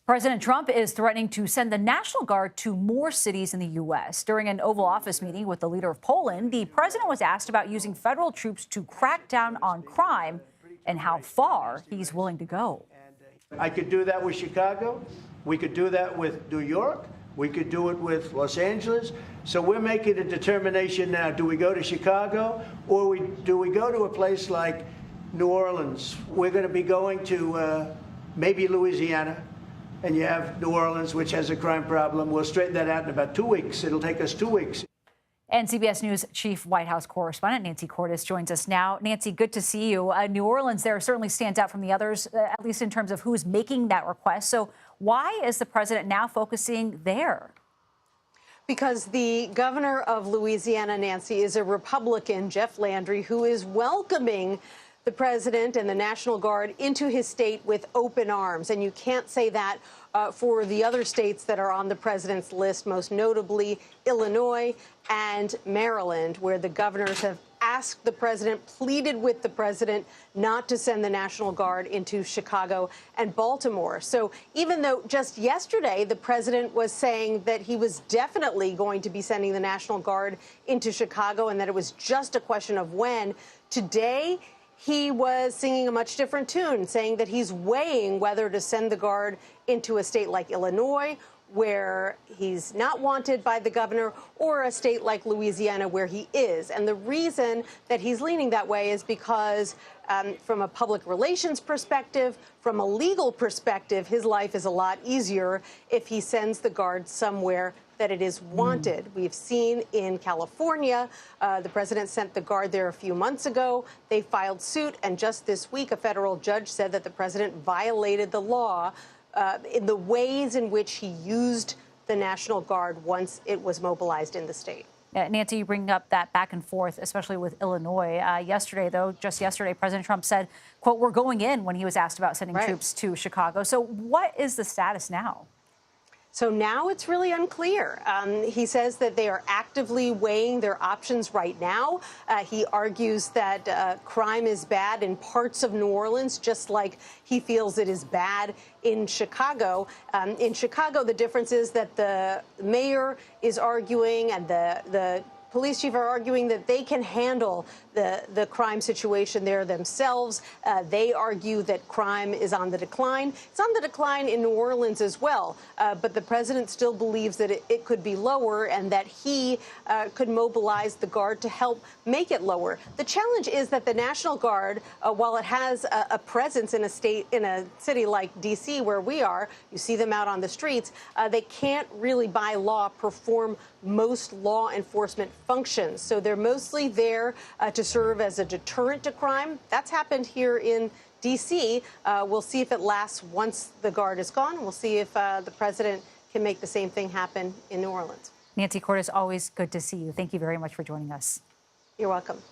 President Trump is threatening to send the National Guard to more cities in the U.S. During an Oval Office meeting with the leader of Poland, the president was asked about using federal troops to crack down on crime and how far he's willing to go. I could do that with Chicago. We could do that with New York. We could do it with Los Angeles. So we're making a determination now. Do we go to Chicago or do we go to a place like New Orleans? We're going to be going to maybe Louisiana. And you have New Orleans, which has a crime problem. We'll straighten that out in about 2 weeks. It'll take us 2 weeks. And CBS News Chief White House correspondent Nancy Cordes joins us now. Nancy, good to see you. New Orleans there certainly stands out from the others, at least in terms of who's making that request. So why is the president now focusing there? Because the governor of Louisiana, Nancy, is a Republican, Jeff Landry, who is welcoming the president and the National Guard into his state with open arms. And you can't say that for the other states that are on the president's list, most notably Illinois and Maryland, where the governors have asked the president, pleaded with the president not to send the National Guard into Chicago and Baltimore. So even though just yesterday the president was saying that he was definitely going to be sending the National Guard into Chicago and that it was just a question of when, today he was singing a much different tune, saying that he's weighing whether to send the Guard into a state like Illinois, where he's not wanted by the governor, or a state like Louisiana, where he is. And the reason that he's leaning that way is because from a public relations perspective, from a legal perspective, his life is a lot easier if he sends the Guard somewhere that it is wanted. We've seen in California, the president sent the Guard there a few months ago. They filed suit, and just this week, a federal judge said that the president violated the law in the ways in which he used the National Guard once it was mobilized in the state. Nancy, you bring up that back and forth, especially with Illinois. Yesterday, though, just yesterday, President Trump said, quote, "We're going in," when he was asked about sending troops to Chicago. So what is the status now? So now it's really unclear. He says that they are actively weighing their options right now. He argues that crime is bad in parts of New Orleans, just like he feels it is bad in Chicago. In Chicago, the difference is that the mayor is arguing and the police chief are arguing that they can handle the crime situation there themselves. They argue that crime is on the decline. It's on the decline in New Orleans as well, but the president still believes that it could be lower and that he could mobilize the Guard to help make it lower. The challenge is that the National Guard, while it has a presence in a city like D.C. where we are, you see them out on the streets, they can't really by law perform most law enforcement functions. So they're mostly there to serve as a deterrent to crime. That's happened here in D.C. We'll see if it lasts once the Guard is gone. We'll see if the president can make the same thing happen in New Orleans. Nancy Cordes, always good to see you. Thank you very much for joining us. You're welcome.